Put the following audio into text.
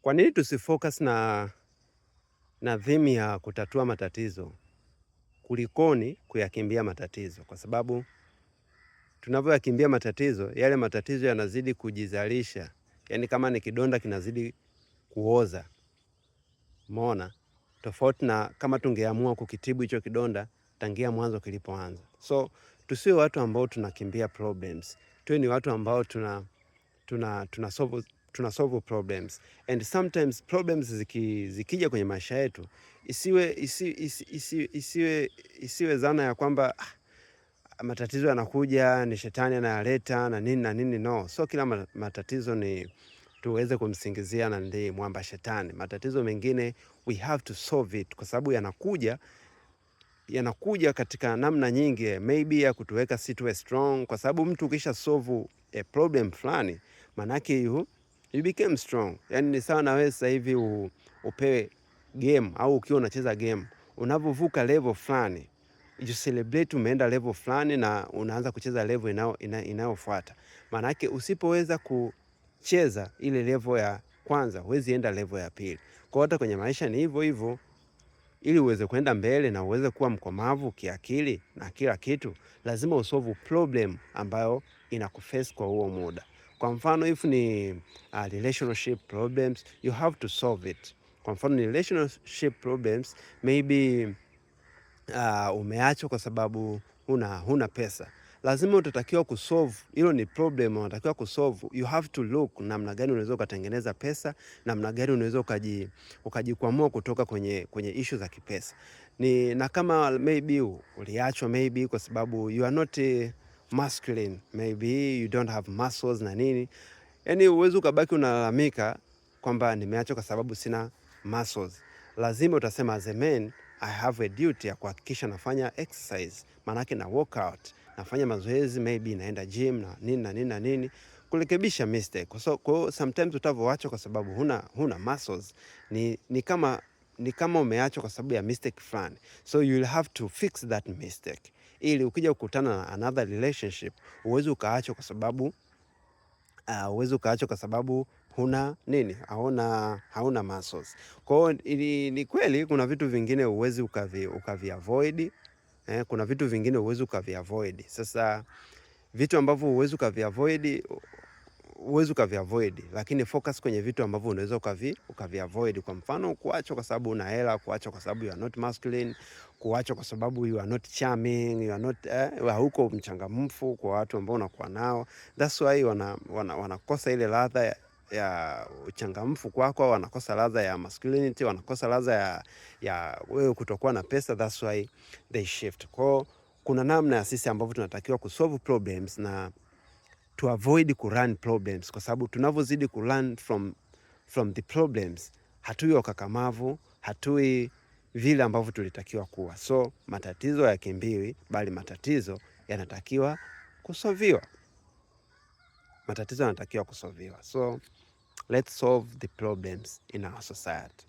Kwa nini tusifocus na theme ya kutatua matatizo kulikoni kuyakimbia matatizo? Kwa sababu tunavyoyakimbia matatizo, yale matatizo yanazidi kujizalisha. Yaani kama ni kidonda kinazidi kuoza. Umeona? Tofauti na kama tungeamua kukitibu hicho kidonda tangia mwanzo kilipoanza. So tusiwe watu ambao tunakimbia problems. Tuwe ni watu ambao tuna solve problems, and sometimes problems zikija kwenye maisha yetu isiwe zana ya kwamba matatizo yanakuja ni shetani anayaleta na nini na nini. No, so kila matatizo ni tuweze kumsingizia na ndiye mwamba shetani. Matatizo mengine we have to solve it, kwa sababu yanakuja katika namna nyingi, maybe ya kutuweka si tuwe strong, kwa sababu mtu ukisha solve a problem fulani manake you became strong. Yani ni sawa na wewe sasa hivi upewe game au ukiwa unacheza game, unavovuka level fulani you celebrate umeenda level fulani na unaanza kucheza level inayofuata. Manake usipoweza kucheza ile level ya kwanza huwezi enda level ya pili. Kwa hata kwenye maisha ni hivyo hivyo. Ili uweze kwenda mbele na uweze kuwa mkomavu kiakili na kila kitu, lazima usolve problem ambayo inakuface kwa huo muda. Kwa mfano if ni relationship problems, you have to solve it. Kwa mfano ni relationship problems, maybe umeachwa kwa sababu huna pesa, lazima utatakiwa kusolve. Hilo ni problem unatakiwa kusolve. You have to look namna gani unaweza ukatengeneza pesa, namna gani unaweza ukajikwamua kutoka kwenye issue za kipesa. Na kama maybe uliachwa maybe kwa sababu you are not masculine, maybe you don't have muscles na nini, yani uwezo ukabaki unalalamika kwamba nimeachwa kwa sababu sina muscles. Lazima utasema as a man I have a duty ya kuhakikisha nafanya exercise, manake na workout, nafanya mazoezi, maybe naenda gym na nini na nini na nini, kurekebisha mistake. So kwa sometimes utavoachwa kwa sababu huna muscles, ni kama umeachwa kwa sababu ya mistake fulani, so you will have to fix that mistake ili ukija kukutana na another relationship uweze ukaachwa kwa sababu huna nini, hauna muscles. Kwa hiyo ni kweli kuna vitu vingine uwezi ukaviavoid, kuna vitu vingine uwezi ukaviavoid. Sasa vitu ambavyo uwezi ukaviavoid, lakini focus kwenye vitu ambavyo unaweza ukaviavoid. Kwa mfano kuachwa kwa sababu una hela, kuachwa kwa sababu you are not masculine, kuachwa kwa sababu you are not charming, you are not huko mchangamfu kwa watu ambao unakuwa nao. That's why wanakosa ile ladha ya uchangamfu kwako, wanakosa ladha ya masculinity, wanakosa ladha ya wewe kutokuwa na pesa. That's why they shift. Kwa kuna namna ya sisi ambavyo tunatakiwa kusolve problems na to avoid kurun problems, kwa sababu tunavyozidi kurun from the problems hatui wakakamavu, hatui vile ambavyo tulitakiwa kuwa. So matatizo hayakimbiwi, bali matatizo yanatakiwa kusolviwa. So let's solve the problems in our society.